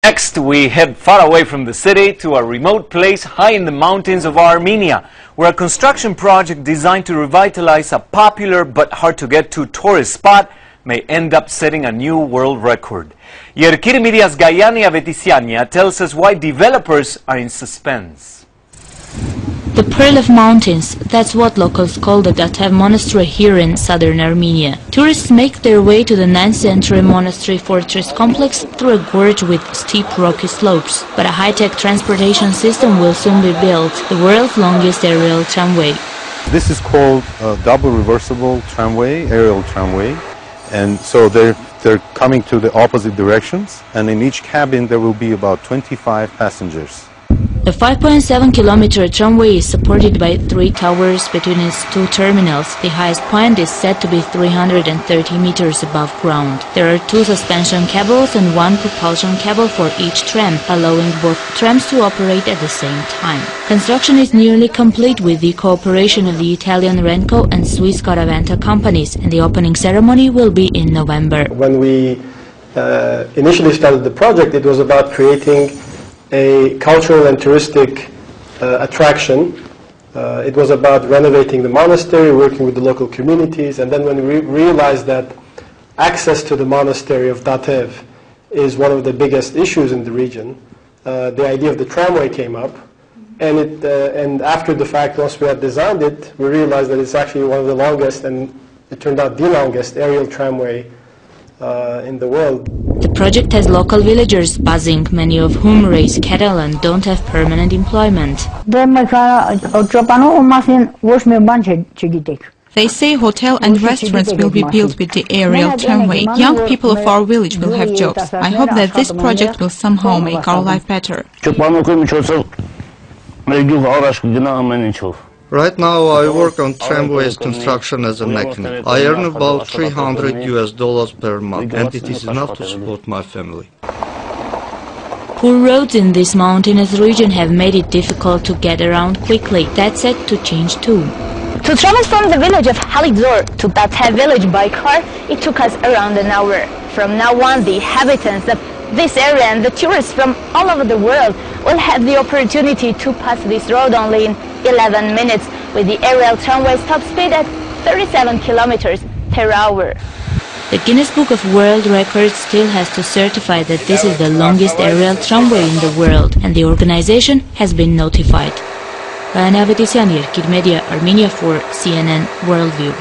Next, we head far away from the city to a remote place high in the mountains of Armenia, where a construction project designed to revitalize a popular but hard-to-get-to tourist spot may end up setting a new world record. Yerkiri Media's Gayani Avetisyania tells us why developers are in suspense. The Pearl of Mountains, that's what locals call the Datev Monastery here in southern Armenia. Tourists make their way to the 9th century monastery fortress complex through a gorge with steep rocky slopes. But a high-tech transportation system will soon be built, the world's longest aerial tramway. This is called a double reversible tramway, aerial tramway. And so they're coming to the opposite directions, and in each cabin there will be about 25 passengers. The 5.7-kilometer tramway is supported by 3 towers between its 2 terminals. The highest point is said to be 330 meters above ground. There are 2 suspension cables and 1 propulsion cable for each tram, allowing both trams to operate at the same time. Construction is nearly complete with the cooperation of the Italian Renco and Swiss Garaventa companies, and the opening ceremony will be in November. When we initially started the project, it was about creating a cultural and touristic attraction. It was about renovating the monastery, working with the local communities, and then when we realized that access to the monastery of Datev is one of the biggest issues in the region, the idea of the tramway came up, and after the fact, once we had designed it, we realized that it's actually one of the longest, and it turned out the longest aerial tramway in the world. The project has local villagers buzzing, many of whom raise cattle and don't have permanent employment. They say hotel and restaurants will be built with the aerial tramway. Young people of our village will have jobs. I hope that this project will somehow make our life better. Right now I work on tramways construction as a mechanic. I earn about $300 per month, and it is enough to support my family. Poor roads in this mountainous region have made it difficult to get around quickly. That's set to change too. To travel from the village of Halidzor to Datev village by car, it took us around an hour. From now on, the inhabitants of this area and the tourists from all over the world will have the opportunity to pass this road only in 11 minutes with the aerial tramway's top speed at 37 kilometers per hour. The Guinness Book of World Records still has to certify that this is the longest aerial tramway in the world, and the organization has been notified. Gayani Avetisyania, Yerkiri Media, Armenia for CNN Worldview.